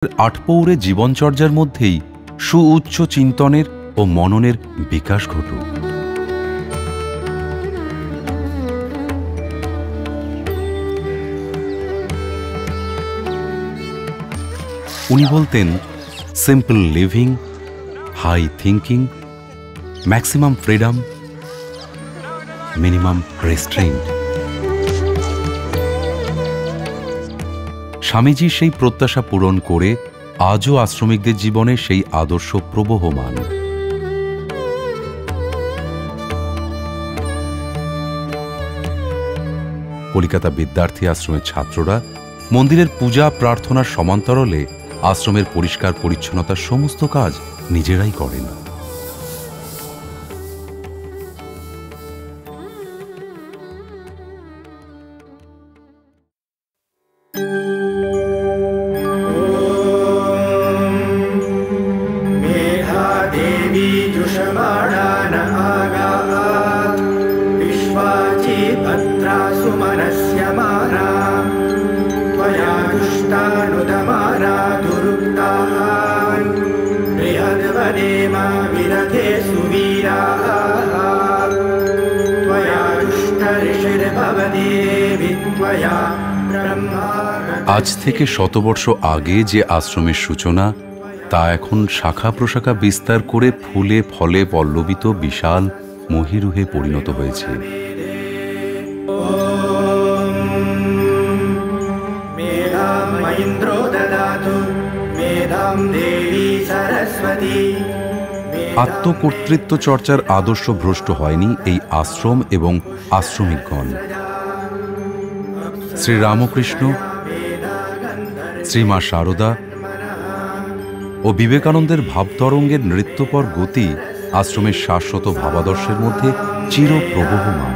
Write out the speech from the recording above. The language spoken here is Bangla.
আটপৌরে জীবনচর্যার মধ্যেই সুউচ্চ চিন্তনের ও মননের বিকাশ ঘটুক। উনি বলতেন, simple living, high thinking, maximum freedom, minimum restraint. Swamiji সেই প্রত্যাশা পূরণ করে আজও আশ্রমিকদের জীবনে সেই আদর্শ প্রবহমান। কলিকাতা বিদ্যার্থী আশ্রমের ছাত্ররা মন্দিরের পূজা প্রার্থনার সমান্তরালে আশ্রমের পরিষ্কার পরিচ্ছন্নতার সমস্ত কাজ নিজেরাই করেন। আজ থেকে শতবর্ষ আগে যে আশ্রমের সূচনা, তা এখন শাখা প্রশাখা বিস্তার করে ফুলে ফলে পল্লবিত বিশাল মহিরুহে পরিণত হয়েছে। আত্মকর্তৃত্ব চর্চার আদর্শ ভ্রষ্ট হয়নি এই আশ্রম এবং আশ্রমিকগণ। শ্রীরামকৃষ্ণ, শ্রীমা শারদা ও বিবেকানন্দের ভাবতরঙ্গের নৃত্যপর গতি আশ্রমের শাশ্বত ভাবাদর্শের মধ্যে চিরপ্রবহমান।